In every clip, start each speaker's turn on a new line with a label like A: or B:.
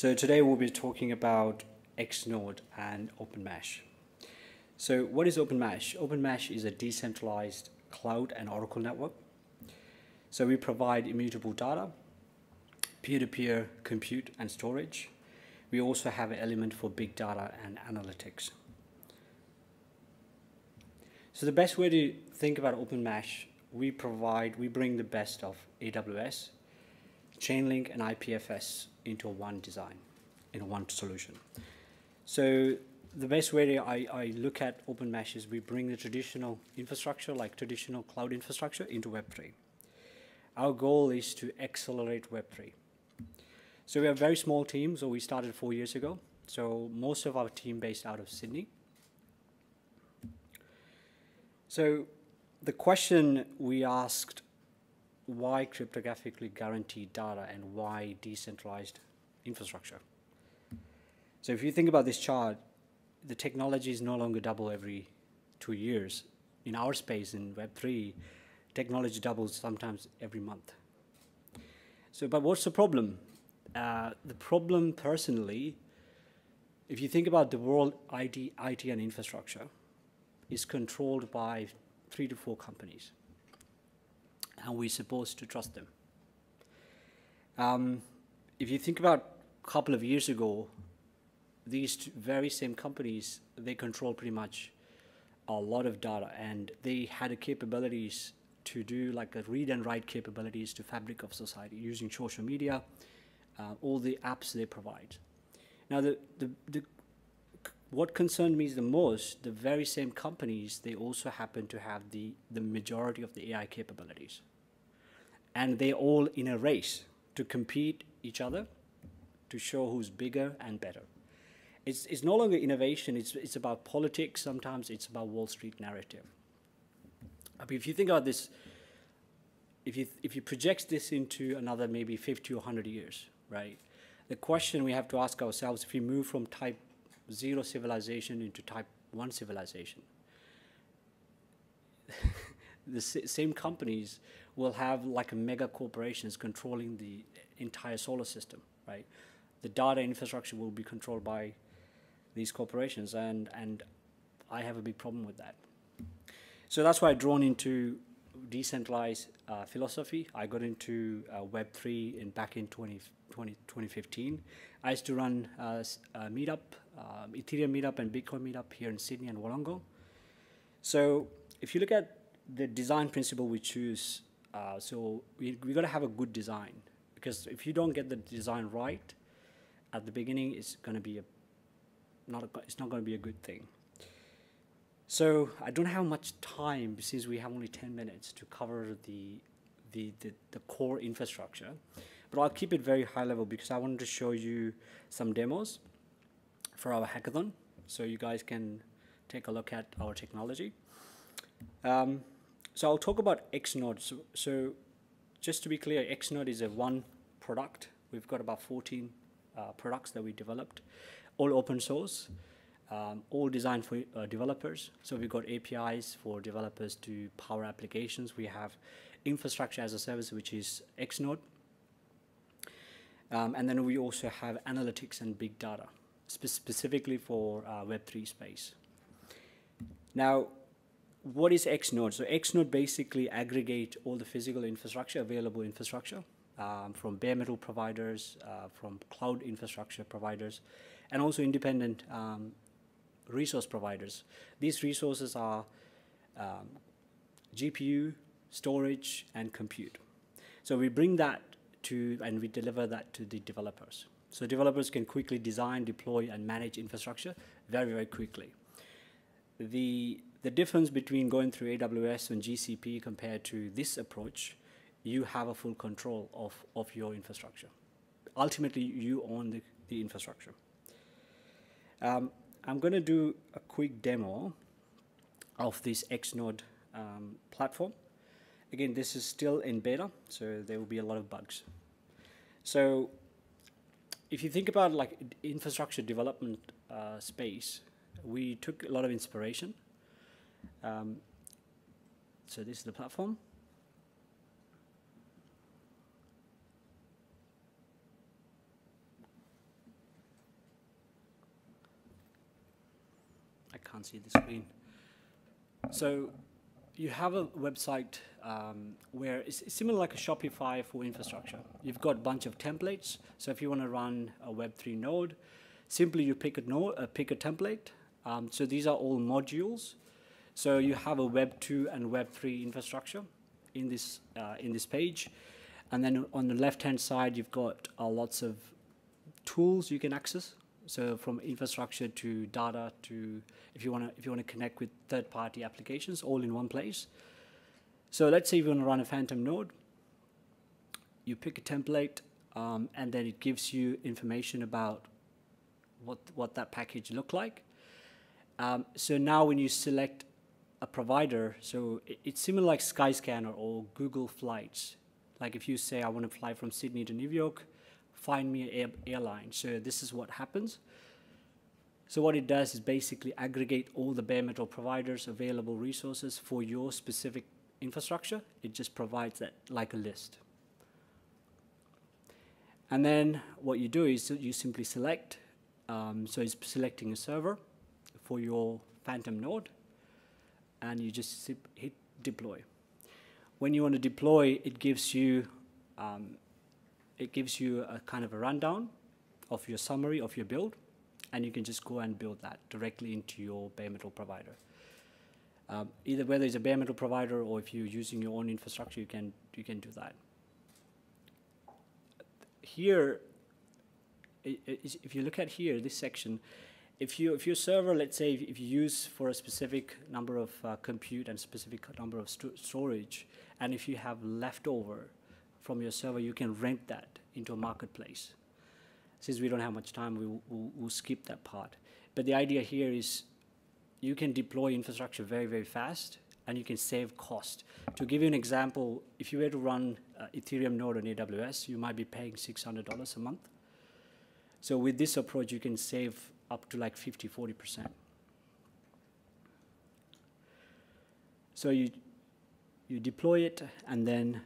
A: So today we'll be talking about Xnode and Openmesh. So what is Openmesh? Openmesh is a decentralized cloud and Oracle network. So we provide immutable data, peer-to-peer compute and storage. We also have an element for big data and analytics. So the best way to think about Openmesh, we bring the best of AWS, Chainlink and IPFS into one design, in one solution. So the best way I look at Openmesh is we bring the traditional infrastructure, like traditional cloud infrastructure, into Web3. Our goal is to accelerate Web3. So we have a very small team, so we started 4 years ago. So most of our team based out of Sydney. So the question we asked, why cryptographically guaranteed data and why decentralized infrastructure? So if you think about this chart, the technology is no longer double every 2 years. In our space, in Web3, technology doubles sometimes every month. So, but what's the problem? The problem, personally, if you think about the world IT and infrastructure, is controlled by 3 to 4 companies. And we're supposed to trust them. If you think about a couple of years ago, these very same companies, they control pretty much a lot of data, and they had the capabilities to do like a read and write capabilities to fabric of society using social media, all the apps they provide. Now, what concerned me the most, the very same companies, they also happen to have the majority of the AI capabilities. And they're all in a race to compete each other to show who's bigger and better. It's no longer innovation, it's about politics, sometimes it's about Wall Street narrative. I mean, if you think about this, if you project this into another maybe 50 or 100 years, right? The question we have to ask ourselves, if we move from type 0 civilization into type 1 civilization, the same companies will have like a mega corporations controlling the entire solar system, right? The data infrastructure will be controlled by these corporations, and I have a big problem with that. So that's why I drawn into decentralized philosophy. I got into Web3 back in 2015. I used to run a meetup, Ethereum meetup and Bitcoin meetup here in Sydney and Wollongong. So if you look at the design principle we choose, so we got to have a good design, because if you don't get the design right at the beginning, it's going to be it's not going to be a good thing. So I don't have much time, since we have only 10 minutes to cover the core infrastructure, but I'll keep it very high level because I wanted to show you some demos for our hackathon, so you guys can take a look at our technology. So I'll talk about Xnode. So just to be clear, Xnode is one product. We've got about 14 products that we developed, all open source, all designed for developers. So we've got APIs for developers to power applications. We have infrastructure as a service, which is Xnode. And then we also have analytics and big data, specifically for Web3 space. Now, what is Xnode? So Xnode basically aggregate all the physical infrastructure, available infrastructure, from bare metal providers, from cloud infrastructure providers, and also independent resource providers. These resources are GPU, storage, and compute. So we bring that and we deliver that to the developers. So developers can quickly design, deploy, and manage infrastructure very, very quickly. The difference between going through AWS and GCP compared to this approach, you have a full control of your infrastructure. Ultimately, you own the infrastructure. I'm going to do a quick demo of this Xnode platform. Again, this is still in beta, so there will be a lot of bugs. So if you think about like infrastructure development space, we took a lot of inspiration. So this is the platform. can't see the screen. So you have a website where it's similar like a Shopify for infrastructure. You've got a bunch of templates. So if you want to run a Web3 node, simply you pick a node, pick a template. So these are all modules. So you have a Web2 and Web3 infrastructure in this page. And then on the left-hand side, you've got lots of tools you can access. So from infrastructure to data to if you want to connect with third-party applications, all in one place. So let's say you want to run a Phantom node. You pick a template, and then it gives you information about what that package look like. So now when you select a provider, so it's similar like Skyscanner or Google Flights. Like if you say I want to fly from Sydney to New York, find me an airline. So this is what happens. So what it does is basically aggregate all the bare metal providers, available resources for your specific infrastructure. It just provides that like a list. And then what you do is you simply select, so it's selecting a server for your Phantom node, and you just hit deploy. When you want to deploy, it gives you a kind of a rundown of your summary of your build, and you can just go and build that directly into your bare metal provider. Either whether it's a bare metal provider or if you're using your own infrastructure, you can do that. Here, if you look at here, this section, if your server, let's say, if you use for a specific number of compute and specific number of storage, and if you have leftover from your server, you can rent that into a marketplace. Since we don't have much time, we'll skip that part. But the idea here is you can deploy infrastructure very, very fast, and you can save cost. To give you an example, if you were to run Ethereum node on AWS, you might be paying $600 a month. So with this approach, you can save up to like 50–40%. So you deploy it, and then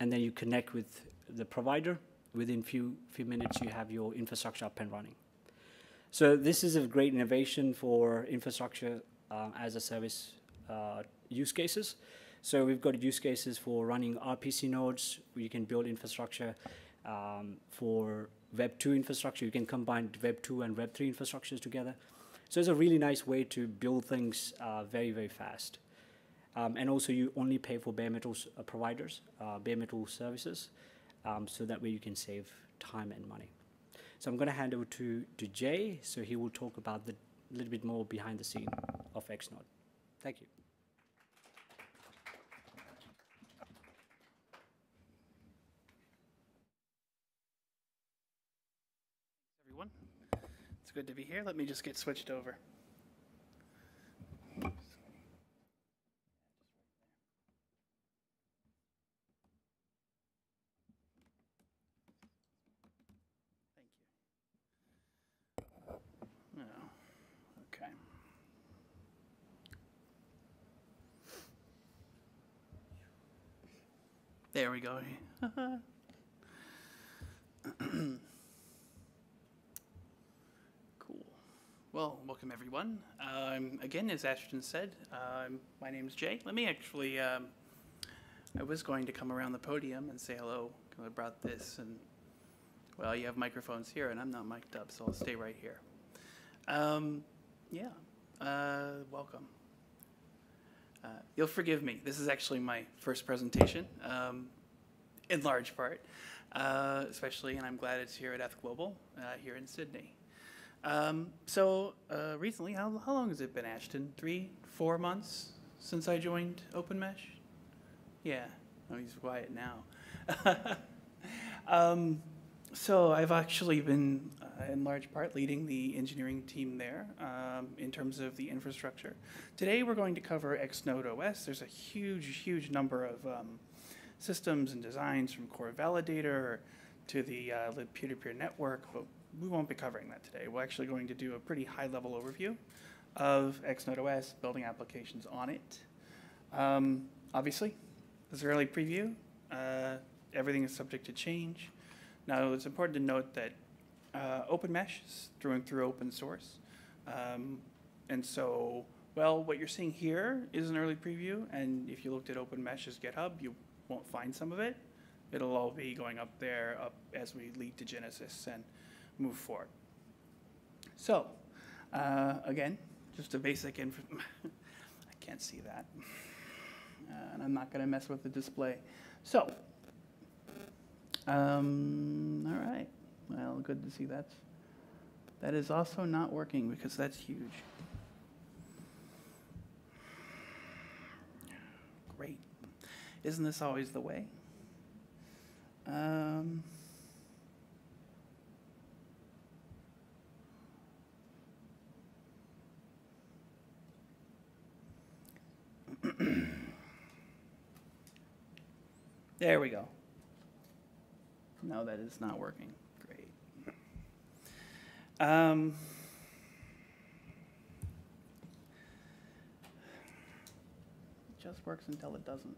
A: you connect with the provider. Within few minutes, you have your infrastructure up and running. So this is a great innovation for infrastructure as a service use cases. So we've got use cases for running RPC nodes, where you can build infrastructure for Web2 infrastructure. You can combine Web2 and Web3 infrastructures together. So it's a really nice way to build things very, very fast. And also you only pay for bare metal providers, bare metal services, so that way you can save time and money. So I'm going to hand over to Jay, so he will talk about a little bit more behind the scene of Xnode. Thank you.
B: Everyone, it's good to be here. Let me just get switched over. Okay. There we go. Cool. Well, welcome everyone. Again, as Ashton said, my name's Jay. Let me actually, I was going to come around the podium and say hello, because I brought this, and well, you have microphones here, and I'm not mic'd up, so I'll stay right here. Welcome. You'll forgive me. This is actually my first presentation, in large part, especially, and I'm glad it's here at ETHGlobal, here in Sydney. Recently, how long has it been, Ashton? 3–4 months since I joined Openmesh? Yeah. Oh, he's quiet now. So I've actually been, in large part, leading the engineering team there in terms of the infrastructure. Today we're going to cover Xnode OS. There's a huge number of systems and designs, from core validator to the peer-to-peer network, but we won't be covering that today. We're actually going to do a pretty high-level overview of Xnode OS, building applications on it. Obviously, this is an early preview. Everything is subject to change. Now, it's important to note that Openmesh is through and through open source. And so, well, what you're seeing here is an early preview, and if you looked at Openmesh's GitHub, you won't find some of it. It'll all be going up there as we lead to Genesis and move forward. So, again, just a basic info. I can't see that. And I'm not going to mess with the display. So, all right. Well, good to see that is also not working because that's huge. Great. Isn't this always the way? There we go. No, that is not working. Great. It just works until it doesn't.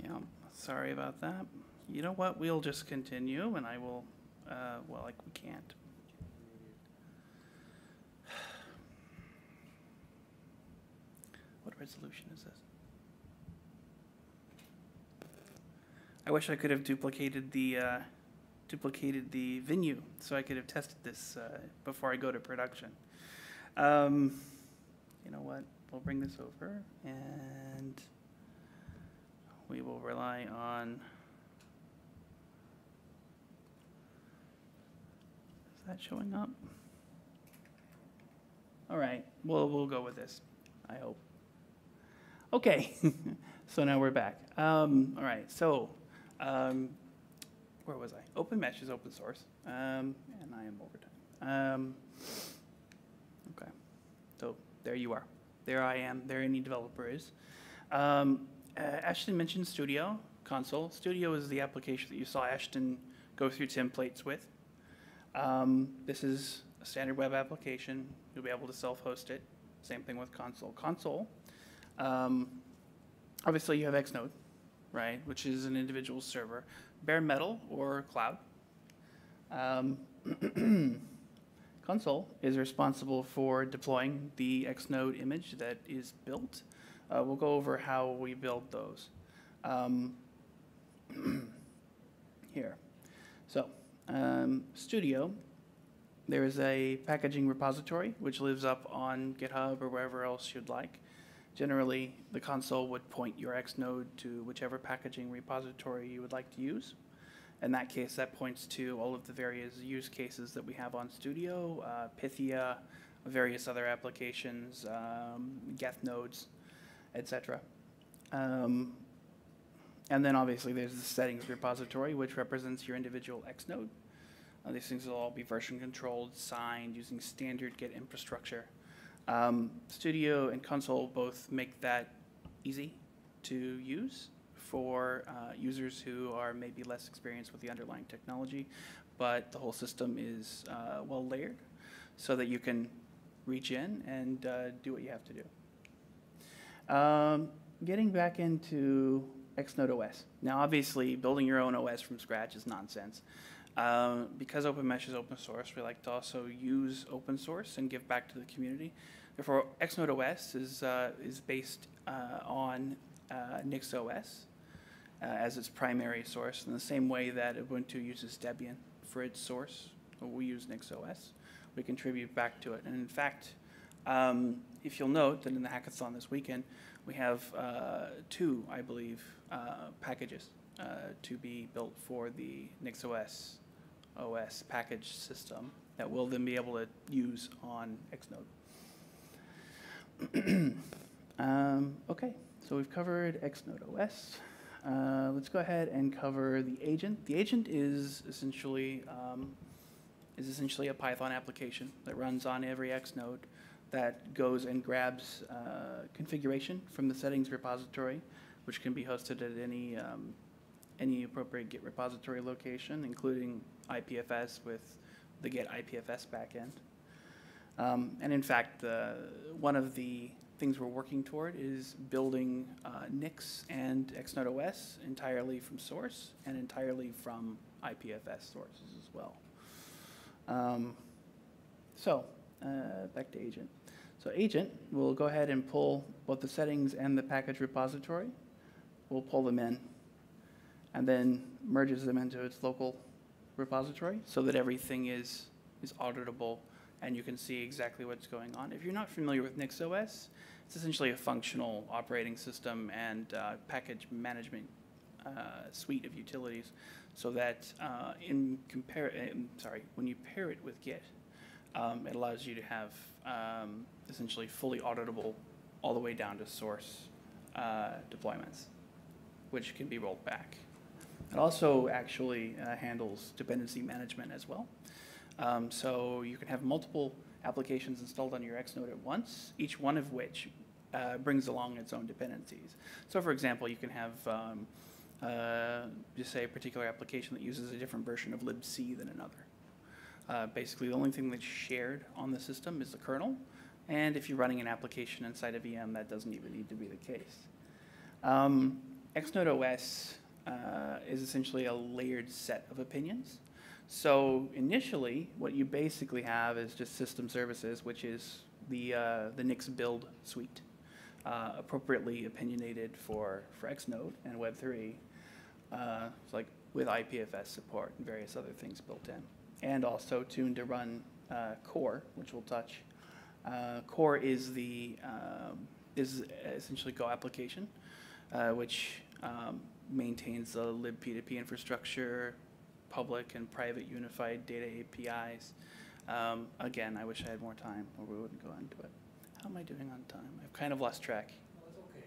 B: Yeah, sorry about that. You know what? We'll just continue, and I will, well, like we can't. What resolution is this? I wish I could have duplicated the venue so I could have tested this before I go to production. You know what? We'll bring this over and we will rely on. Is that showing up? All right. We'll go with this, I hope. Okay. So now we're back. All right. So where was I? Openmesh is open source, and I am overtime. Okay. So there you are. There I am. There any developer is. Ashton mentioned Studio console. Studio is the application that you saw Ashton go through templates with. This is a standard web application. You'll be able to self-host it. Same thing with console. Console, obviously you have Xnode, right, which is an individual server. Bare metal or cloud. Console is responsible for deploying the Xnode image that is built. We'll go over how we build those here. So, Studio, there is a packaging repository which lives up on GitHub or wherever else you'd like. Generally, the console would point your Xnode to whichever packaging repository you would like to use. In that case, that points to all of the various use cases that we have on Studio, Pythia, various other applications, Geth nodes, etc. And then obviously there's the settings repository, which represents your individual Xnode. These things will all be version controlled, signed, using standard Git infrastructure. Studio and console both make that easy to use for users who are maybe less experienced with the underlying technology, but the whole system is well layered so that you can reach in and do what you have to do. Getting back into Xnode OS. Now, obviously, building your own OS from scratch is nonsense. Because Openmesh is open source, we like to also use open source and give back to the community. Therefore, Xnode OS is based on NixOS as its primary source, in the same way that Ubuntu uses Debian for its source. We use NixOS. We contribute back to it. And in fact, if you'll note that in the hackathon this weekend, we have 2, I believe, packages to be built for the NixOS OS package system that we'll then be able to use on Xnode. Okay, so we've covered Xnode OS. Let's go ahead and cover the agent. The agent is essentially a Python application that runs on every Xnode that goes and grabs configuration from the settings repository, which can be hosted at any appropriate Git repository location, including IPFS with the Git IPFS backend. And in fact, one of the things we're working toward is building Nix and Xnode OS entirely from source and entirely from IPFS sources as well. Back to agent. So agent will go ahead and pull both the settings and the package repository. We'll pull them in and then merges them into its local repository so that everything is auditable and you can see exactly what's going on. If you're not familiar with NixOS, it's essentially a functional operating system and package management suite of utilities, so that when you pair it with Git, it allows you to have essentially fully auditable all the way down to source deployments, which can be rolled back. It also actually handles dependency management as well. So you can have multiple applications installed on your Xnode at once, each one of which brings along its own dependencies. So for example, you can have just say a particular application that uses a different version of libc than another. Basically, the only thing that's shared on the system is the kernel, and if you're running an application inside a VM, that doesn't even need to be the case. Xnode OS is essentially a layered set of opinions. So initially, what you basically have is just system services, which is the Nix build suite, appropriately opinionated for Xnode and Web3, like with IPFS support and various other things built in, and also tuned to run core, which we'll touch. Core is essentially Go application, which maintains the libp2p infrastructure, public and private unified data APIs. Again, I wish I had more time, or we wouldn't go into it. How am I doing on time? I've kind of lost track.
A: No, it's okay.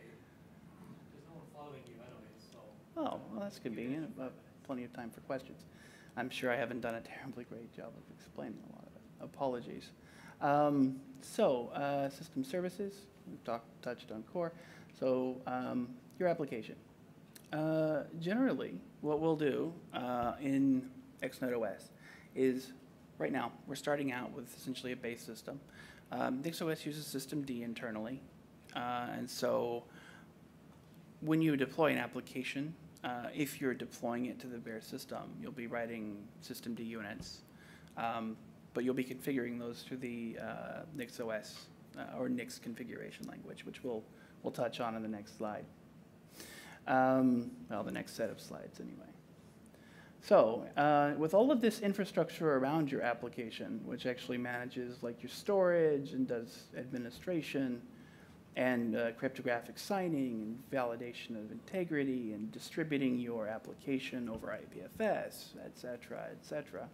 A: There's no one following you anyway, so.
B: Oh, well, that's convenient. Plenty of time for questions. I'm sure I haven't done a terribly great job of explaining a lot of it. Apologies. System services, we've touched on core. So your application. Generally, what we'll do in Xnode OS is, right now, we're starting out with essentially a base system. NixOS uses systemd internally, and so when you deploy an application, if you're deploying it to the bare system, you'll be writing systemd units, but you'll be configuring those through the NixOS or Nix configuration language, which we'll touch on in the next slide. Well, the next set of slides anyway. So with all of this infrastructure around your application, which actually manages like your storage and does administration and cryptographic signing and validation of integrity and distributing your application over IPFS, et cetera,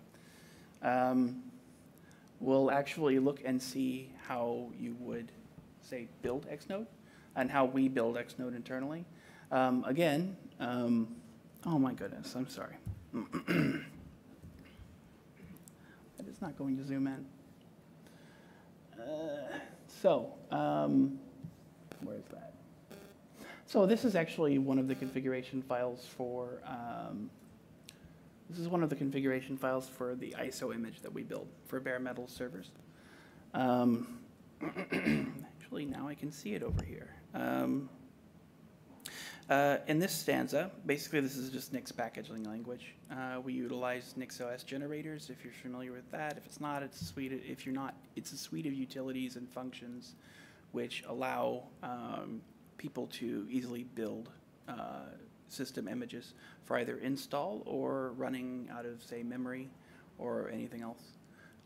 B: we'll actually look and see how you would, say, build Xnode and how we build Xnode internally. Again, oh my goodness, I'm sorry. That is not going to zoom in. Where is that? So this is actually one of the configuration files for, the ISO image that we build for bare metal servers. Actually, now I can see it over here. In this stanza, basically this is just Nix packaging language. We utilize NixOS generators, if you're familiar with that. If it's not, it's a suite of, if you're not, it's a suite of utilities and functions which allow people to easily build system images for either install or running out of, say, memory or anything else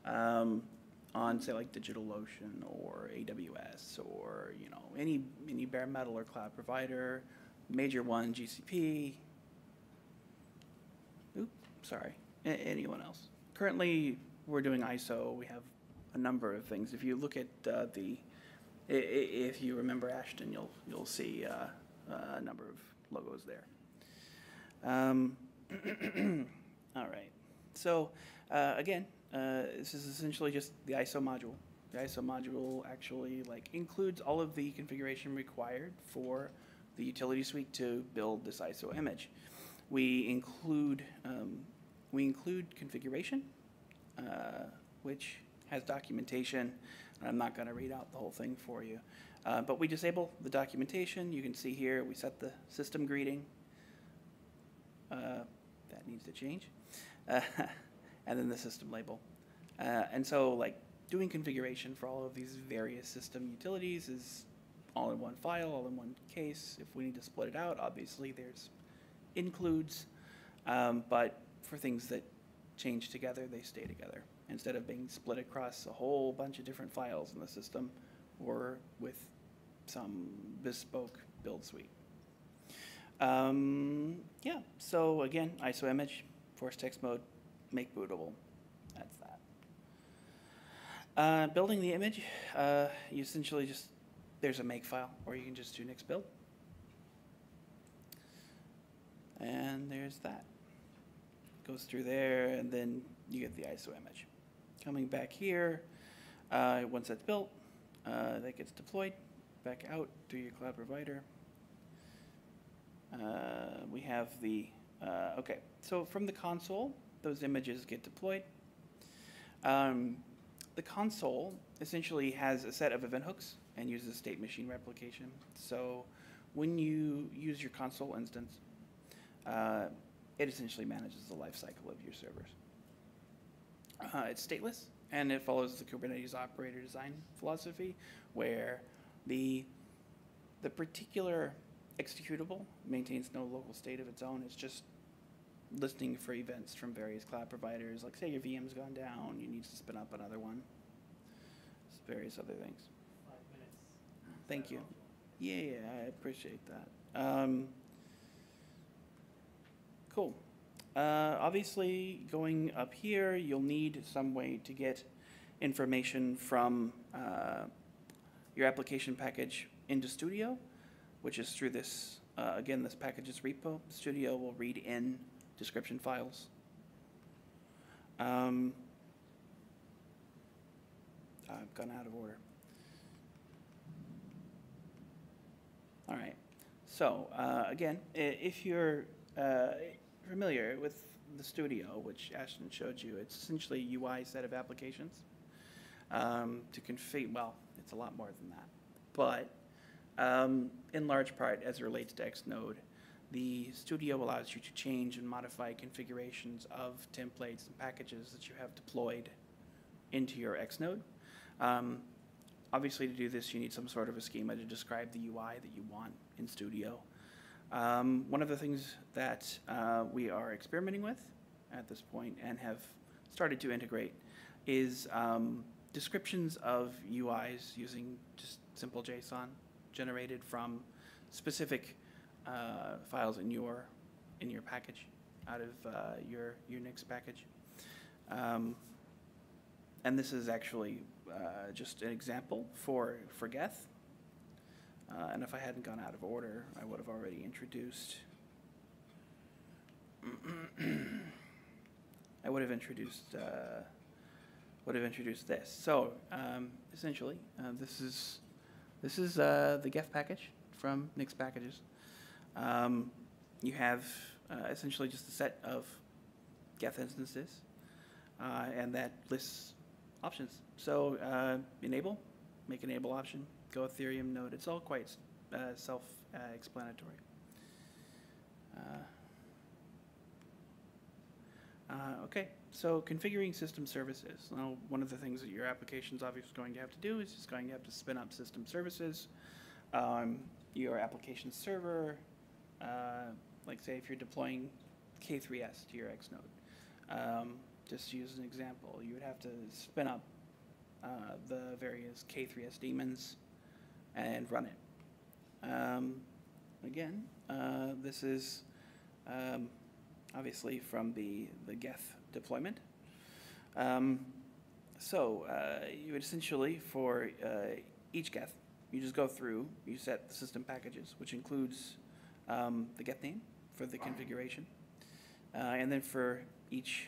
B: on, say, like DigitalOcean or AWS or, you know, any bare metal or cloud provider. Major one, GCP, anyone else. Currently, we're doing ISO. We have a number of things. If you look at if you remember Ashton, you'll see a number of logos there. All right. So again, this is essentially just the ISO module. The ISO module actually includes all of the configuration required for the utility suite to build this ISO image. We include configuration, which has documentation. I'm not going to read out the whole thing for you, but we disable the documentation. You can see here we set the system greeting. That needs to change, and then the system label. And so like doing configuration for all of these various system utilities is all in one file, all in one case. If we need to split it out, obviously there's includes, but for things that change together, they stay together instead of being split across a whole bunch of different files in the system or with some bespoke build suite. Yeah, so again, ISO image, force text mode, make bootable. That's that. Building the image, you essentially just, there's a make file, or you can just do nix build. And there's that. Goes through there, and then you get the ISO image. Coming back here, once that's built, that gets deployed back out to your cloud provider. We have the, okay, so from the console, those images get deployed. The console essentially has a set of event hooks and uses state machine replication. So when you use your console instance, it essentially manages the life cycle of your servers. It's stateless, and it follows the Kubernetes operator design philosophy, where the particular executable maintains no local state of its own. It's just listening for events from various cloud providers. Like say your VM's gone down, you need to spin up another one. Various other things.
A: 5 minutes.
B: Thank you. Yeah, I appreciate that. Cool. Obviously, going up here, you'll need some way to get information from your application package into Studio, which is through this, again, this package's repo. Studio will read in description files. I've gone out of order. All right. So again, if you're familiar with the Studio, which Ashton showed you, it's essentially a UI set of applications to configure. Well, it's a lot more than that, but in large part, as it relates to Xnode, the Studio allows you to change and modify configurations of templates and packages that you have deployed into your Xnode. Obviously, to do this, you need some sort of a schema to describe the UI that you want in Studio. One of the things that we are experimenting with at this point and have started to integrate is descriptions of UIs using just simple JSON generated from specific files in your package out of your Unix package. And this is actually just an example for Geth. And if I hadn't gone out of order, I would have already introduced. I would have introduced this. So essentially, this is the Geth package from Nix packages. You have essentially just a set of Geth instances, and that lists options. So enable, make enable option, go Ethereum node. It's all quite self-explanatory. Okay, so configuring system services. Now, one of the things that your application is obviously going to have to do is just going to have to spin up system services. Your application server, like say if you're deploying K3s to your Xnode, just to use an example, you would have to spin up the various K3s daemons and run it. Again, this is obviously from the Geth deployment. So you would essentially, for each Geth, you just go through, you set the system packages, which includes the Geth name for the configuration. And then for each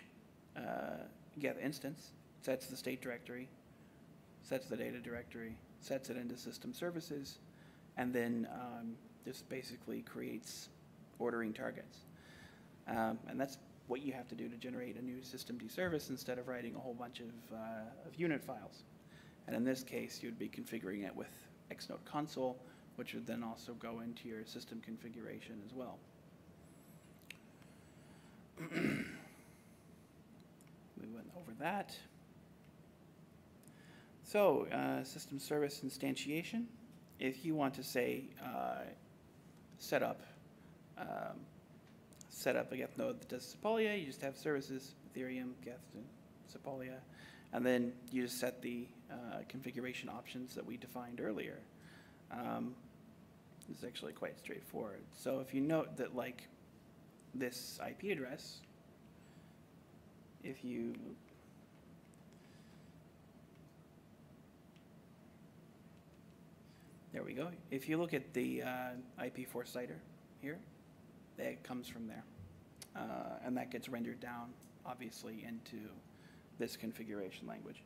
B: Geth instance, sets the state directory, sets the data directory, sets it into system services, and then just basically creates ordering targets. And that's what you have to do to generate a new systemd service instead of writing a whole bunch of unit files. And in this case, you'd be configuring it with Xnode console, which would then also go into your system configuration as well. We went over that. So, system service instantiation. If you want to say set up a Geth node that does Sepolia, you just have services, Ethereum, Geth, and Sepolia, and then you just set the configuration options that we defined earlier. This is actually quite straightforward. So if you note that like this IP address, if you there we go. If you look at the IP4 CIDR here, that comes from there. And that gets rendered down, obviously, into this configuration language.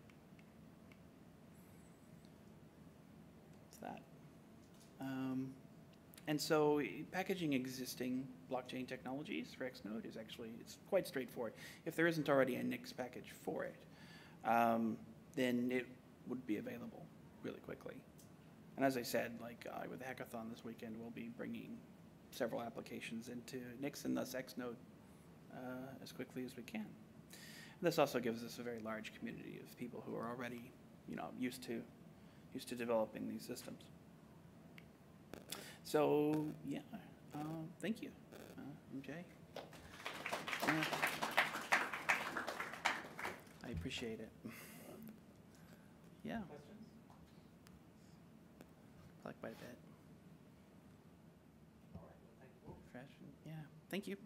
B: It's that. And so packaging existing blockchain technologies for Xnode is actually, it's quite straightforward. If there isn't already a Nix package for it, then it would be available really quickly. And as I said, like with the hackathon this weekend, we'll be bringing several applications into Nix and thus Xnode as quickly as we can. And this also gives us a very large community of people who are already, used to developing these systems. So yeah, thank you, MJ. I appreciate it. Yeah. Like quite a bit. All right. Well, thank you. Fresh. Yeah. Thank you.